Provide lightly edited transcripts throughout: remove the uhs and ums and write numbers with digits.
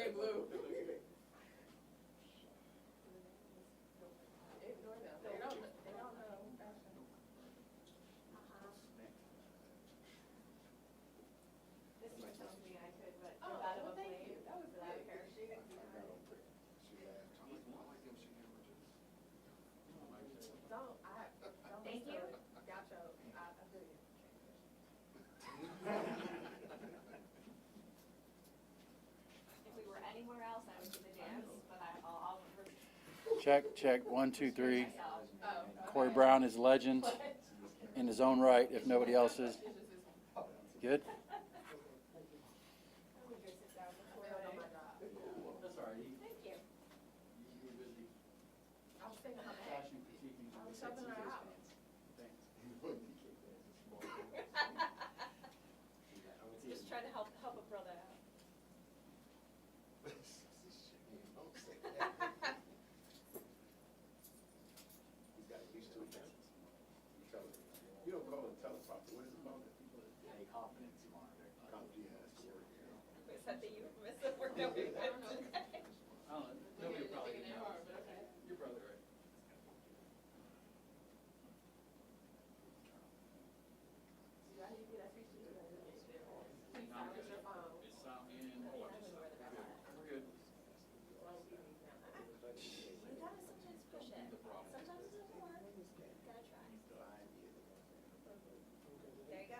say blue. Ignore them. They don't know fashion. This was something I could, but Oh, get out of well, a thank plane you. That was without a big. parachute. Don't, Thank you. Gotcha, I feel you. If we were anywhere else, I would do the dance, but I'll Check, 1, 2, 3. myself. Oh. Corey Brown is a legend in his own right, if nobody else is. Good? I'm gonna go sit down before I failed on I. my job. That's all right. Thank you. You were busy I was thinking about that. fashion critiquing. I was helping her out. Thanks. Just trying to help a brother out. He's got used to it. You don't call it teleprompter, what is it called? A confidence monitor. Yeah, that's the word. Was that the euphemism or no? I don't know. I don't know, nobody will probably Thinking know. AR, but okay. Your brother, right? See, how do you get that feature? Please silence your phone. It's silent, and Yeah, I don't know where the rest are. we're good. Well, you need that. You gotta sometimes push it. Sometimes it doesn't work. Gotta try. There you go.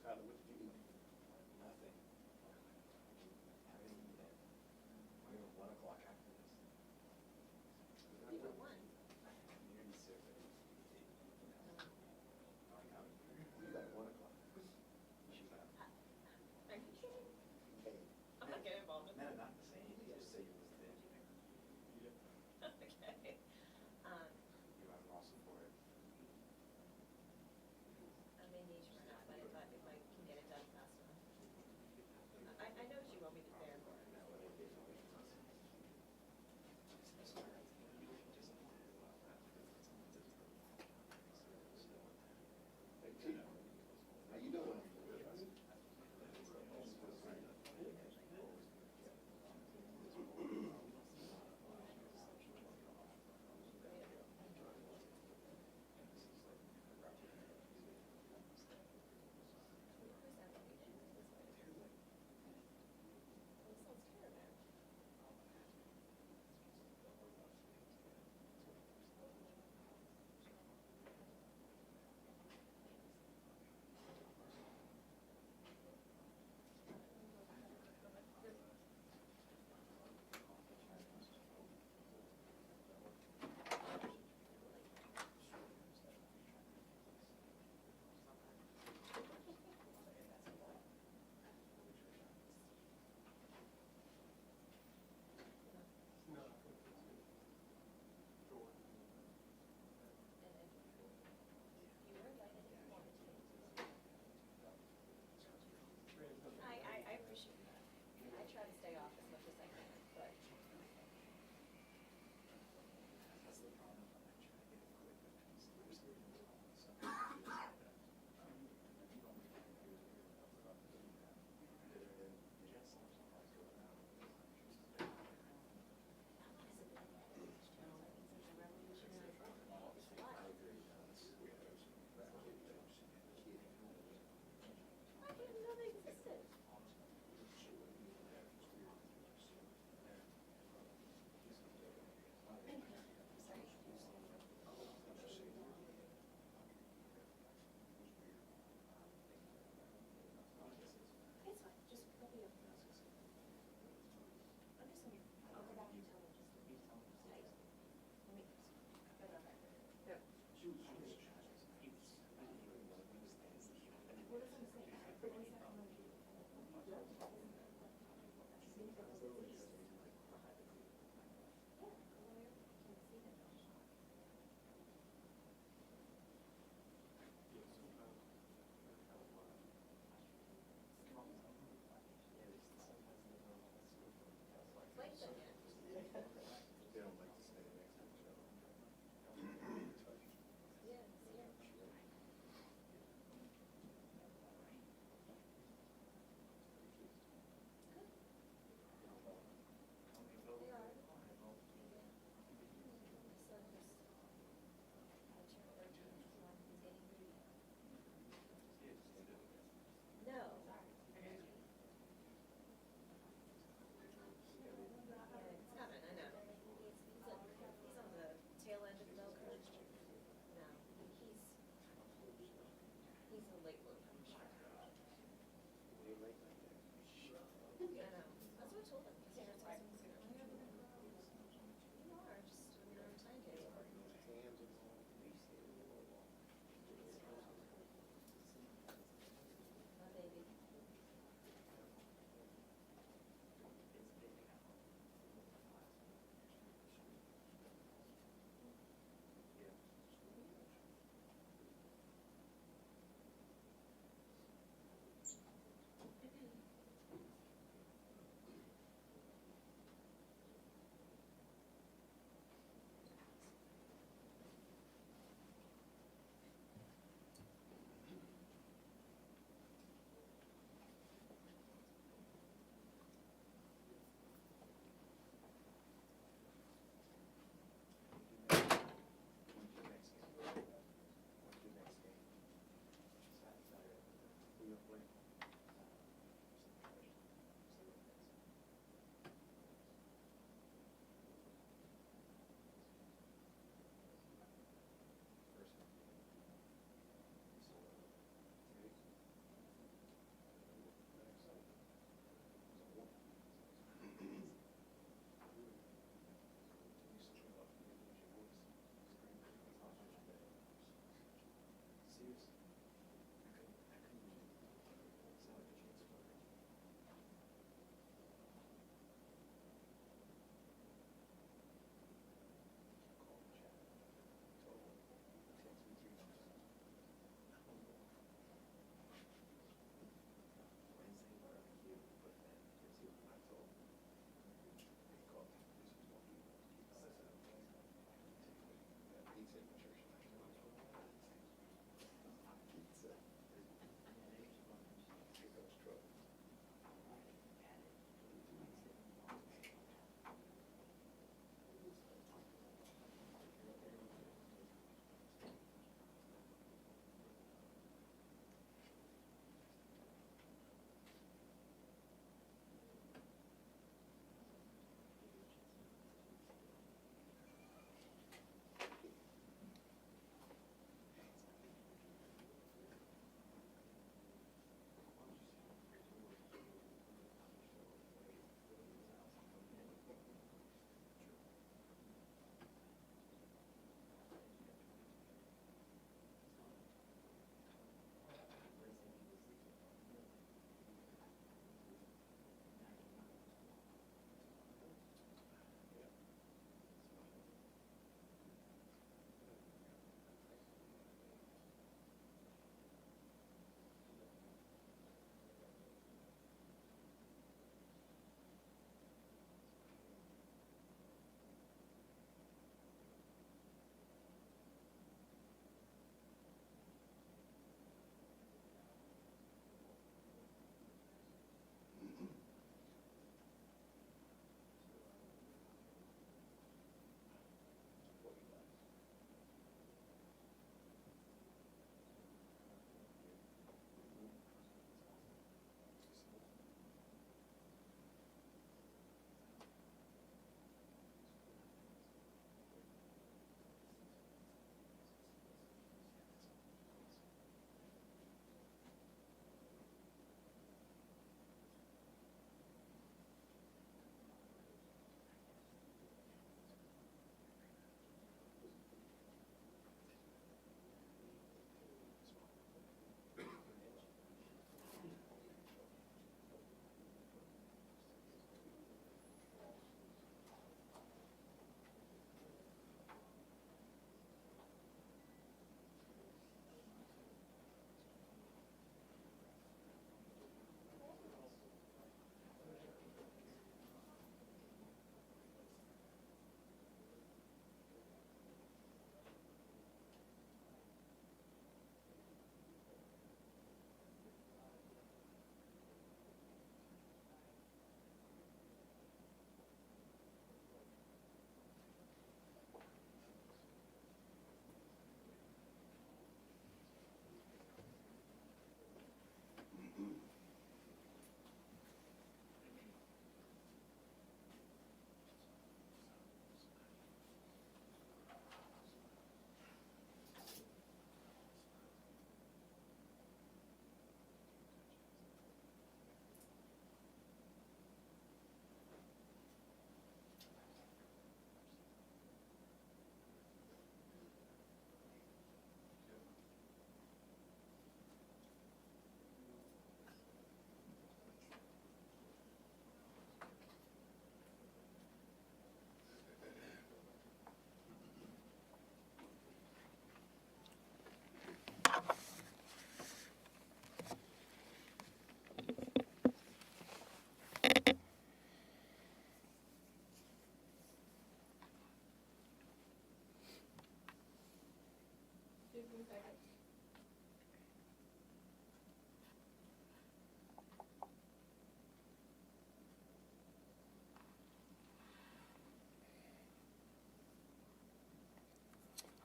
Tyler, what did you eat? Nothing. Haven't eaten yet. We have 1 o'clock after this. You were one. Nearly sick. You got 1 o'clock. Are you kidding? Hey, I'm not getting involved in No, that. not the same. You just say it was thin. Okay. You have also for it. I may need you for now, but if I can get it done fast enough. I know what you want me to there for. hey, Chief, how you doing? Who's that meeting? This sounds terrible. You were invited if you wanted to. I appreciate that. I try to stay off as much as I can, but. That's the problem. I'm trying to get it quick. I didn't even know they existed. Sorry. It's fine, just let me know. I'm just gonna, I'll go back and tell them just to be tight. Let me, no. What is I'm saying? What is that on the- Yeah, go there, can see them. Flight's in yet. They don't like to stay next to each other. Yeah, it's here. late load, I'm sure. Way late like that. I know, that's what I told him, because he was texting me, he's like, oh, yeah, we're gonna go. You are, just, we're on time table. Those cans and all. My baby. Yeah.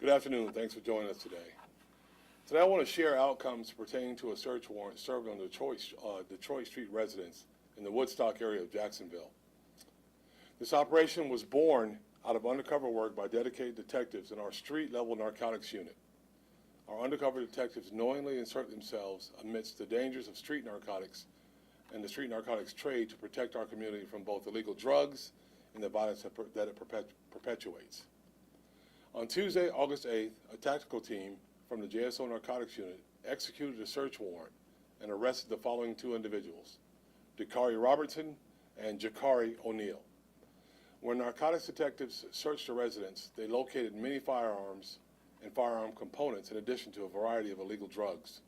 Good afternoon. Thanks for joining us today. Today I want to share outcomes pertaining to a search warrant served on Detroit Street residents in the Woodstock area of Jacksonville. This operation was born out of undercover work by dedicated detectives in our street-level narcotics unit. Our undercover detectives knowingly insert themselves amidst the dangers of street narcotics and the street narcotics trade to protect our community from both illegal drugs and the violence that it perpetuates. On Tuesday, August 8th, a tactical team from the JSO Narcotics Unit executed a search warrant and arrested the following two individuals, Dakari Robertson and Jakari O'Neill. When narcotics detectives searched the residence, they located many firearms and firearm components in addition to a variety of illegal drugs.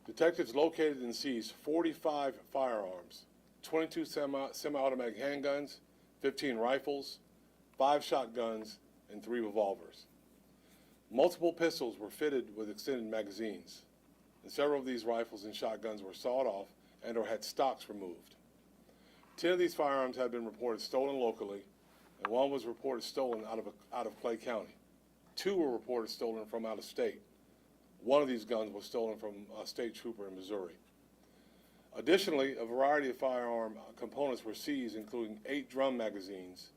Detectives located and seized 45 firearms, 22 semi-automatic handguns, 15 rifles, 5 shotguns, and 3 revolvers. Multiple pistols were fitted with extended magazines, and several of these rifles and shotguns were sawed off and or had stocks removed. 10 of these firearms had been reported stolen locally, and 1 was reported stolen out of Clay County. 2 were reported stolen from out of state. 1 of these guns was stolen from a state trooper in Missouri. Additionally, a variety of firearm components were seized, including 8 drum magazines,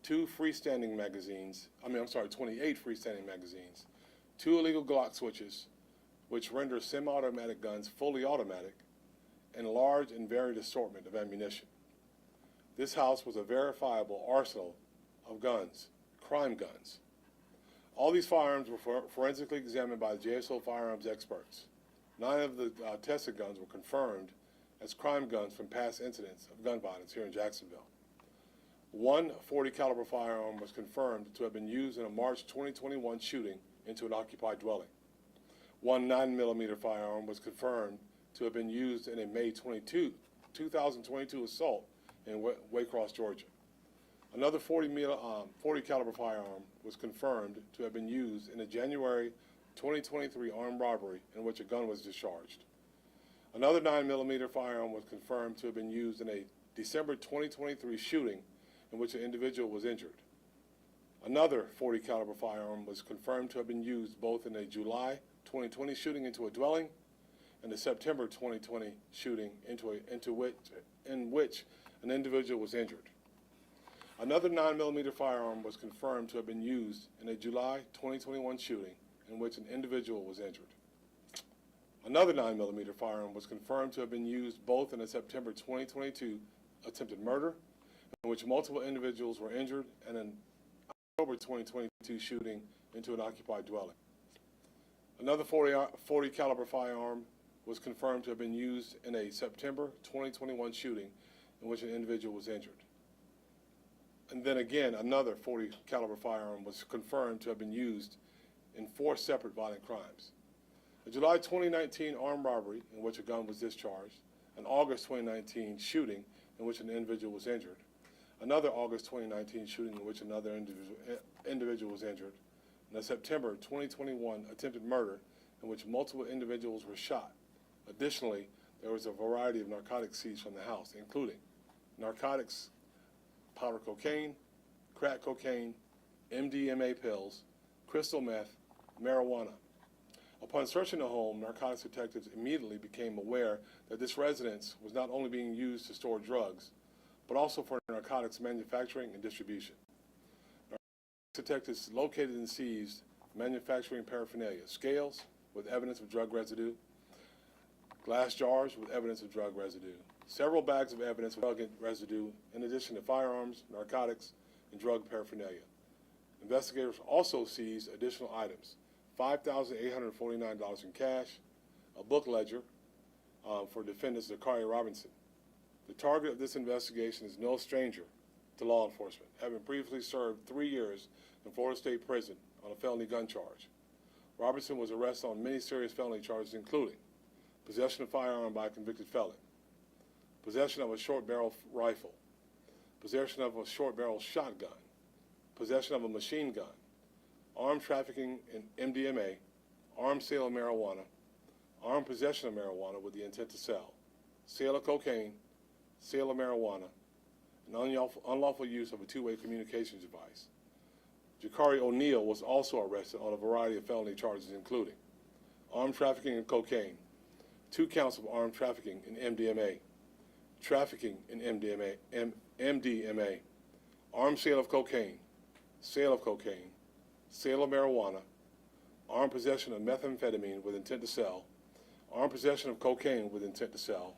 28 freestanding magazines, 2 illegal Glock switches, which render semi-automatic guns fully automatic, and a large and varied assortment of ammunition. This house was a verifiable arsenal of guns, crime guns. All these firearms were forensically examined by the JSO firearms experts. 9 of the tested guns were confirmed as crime guns from past incidents of gun violence here in Jacksonville. 1 .40 caliber firearm was confirmed to have been used in a March 2021 shooting into an occupied dwelling. 1 9mm firearm was confirmed to have been used in a May 2022 assault in Waycross, Georgia. Another .40 caliber firearm was confirmed to have been used in a January 2023 armed robbery in which a gun was discharged. Another 9mm firearm was confirmed to have been used in a December 2023 shooting in which an individual was injured. Another .40 caliber firearm was confirmed to have been used both in a July 2020 shooting into a dwelling and a September 2020 shooting in which an individual was injured. Another 9mm firearm was confirmed to have been used in a July 2021 shooting in which an individual was injured. Another 9mm firearm was confirmed to have been used both in a September 2022 attempted murder, in which multiple individuals were injured, and an October 2022 shooting into an occupied dwelling. Another .40 caliber firearm was confirmed to have been used in a September 2021 shooting in which an individual was injured. And then again, another .40 caliber firearm was confirmed to have been used in 4 separate violent crimes. A July 2019 armed robbery in which a gun was discharged, an August 2019 shooting in which an individual was injured, another August 2019 shooting in which another individual was injured, and a September 2021 attempted murder in which multiple individuals were shot. Additionally, there was a variety of narcotics seized from the house, including narcotics, powder cocaine, crack cocaine, MDMA pills, crystal meth, marijuana. Upon searching the home, narcotics detectives immediately became aware that this residence was not only being used to store drugs, but also for narcotics manufacturing and distribution. Narcotics detectives located and seized manufacturing paraphernalia, scales with evidence of drug residue, glass jars with evidence of drug residue, several bags of evidence of drug residue, in addition to firearms, narcotics, and drug paraphernalia. Investigators also seized additional items, $5,849 in cash, a book ledger for defendant Dakari Robinson. The target of this investigation is no stranger to law enforcement, having previously served 3 years in Florida State Prison on a felony gun charge. Robinson was arrested on many serious felony charges, including possession of firearm by a convicted felon, possession of a short barrel rifle, possession of a short barrel shotgun, possession of a machine gun, armed trafficking in MDMA, armed sale of marijuana, armed possession of marijuana with the intent to sell, sale of cocaine, sale of marijuana, and unlawful use of a two-way communications device. Jakari O'Neal was also arrested on a variety of felony charges, including armed trafficking in cocaine, 2 counts of armed trafficking in MDMA, trafficking in MDMA, armed sale of cocaine, sale of marijuana, armed possession of methamphetamine with intent to sell, armed possession of cocaine with intent to sell,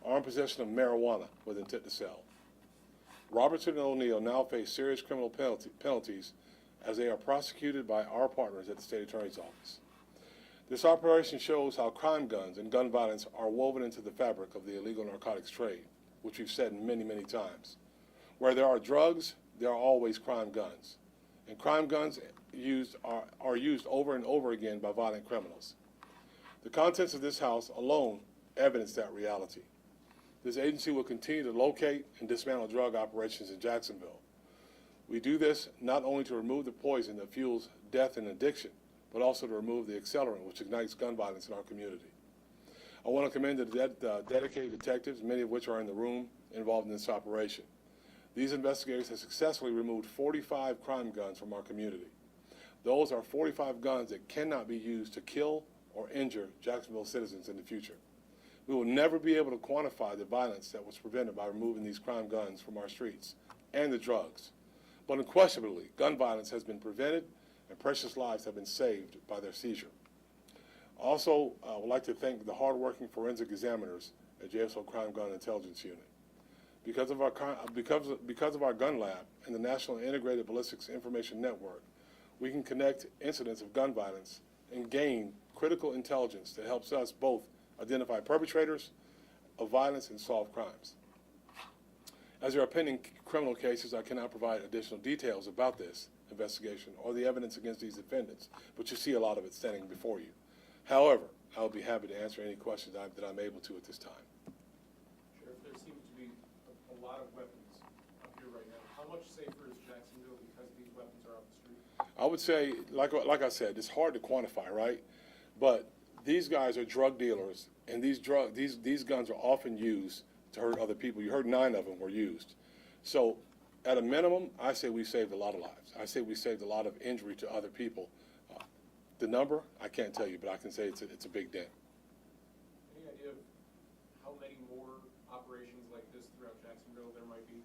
armed possession of marijuana with intent to sell. Robertson and O'Neal now face serious criminal penalties as they are prosecuted by our partners at the State Attorney's Office. This operation shows how crime guns and gun violence are woven into the fabric of the illegal narcotics trade, which we've said many, many times. Where there are drugs, there are always crime guns. And crime guns are used over and over again by violent criminals. The contents of this house alone evidence that reality. This agency will continue to locate and dismantle drug operations in Jacksonville. We do this not only to remove the poison that fuels death and addiction, but also to remove the accelerant which ignites gun violence in our community. I want to commend the dedicated detectives, many of which are in the room involved in this operation. These investigators have successfully removed 45 crime guns from our community. Those are 45 guns that cannot be used to kill or injure Jacksonville citizens in the future. We will never be able to quantify the violence that was prevented by removing these crime guns from our streets and the drugs. But unquestionably, gun violence has been prevented and precious lives have been saved by their seizure. Also, I would like to thank the hardworking forensic examiners at JSO Crime Gun Intelligence Unit. Because of our gun lab and the National Integrated Ballistics Information Network, we can connect incidents of gun violence and gain critical intelligence that helps us both identify perpetrators of violence and solve crimes. As there are pending criminal cases, I cannot provide additional details about this investigation or the evidence against these defendants, but you see a lot of it standing before you. However, I will be happy to answer any questions that I'm able to at this time. Sheriff, there seems to be a lot of weapons up here right now. How much safer is Jacksonville because these weapons are off the street? I would say, like I said, it's hard to quantify, right? But these guys are drug dealers, and these guns are often used to hurt other people. You heard 9 of them were used. So at a minimum, I say we saved a lot of lives. I say we saved a lot of injury to other people. The number, I can't tell you, but I can say it's a big dent. Any idea of how many more operations like this throughout Jacksonville there might be?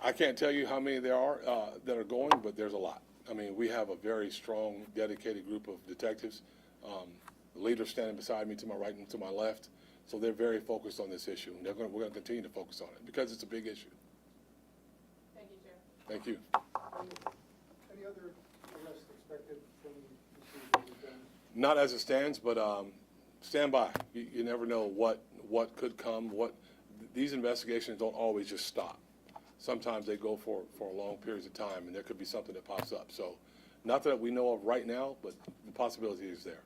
I can't tell you how many there are that are going, but there's a lot. I mean, we have a very strong, dedicated group of detectives. The leader standing beside me to my right and to my left. So they're very focused on this issue, and we're going to continue to focus on it because it's a big issue. Thank you, Chair. Thank you. Any other arrests expected from the season you've done? Not as it stands, but stand by. You never know what could come. These investigations don't always just stop. Sometimes they go for long periods of time, and there could be something that pops up. So, not that we know of right now, but the possibility is there.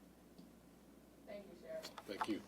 Thank you, Sheriff. Thank you.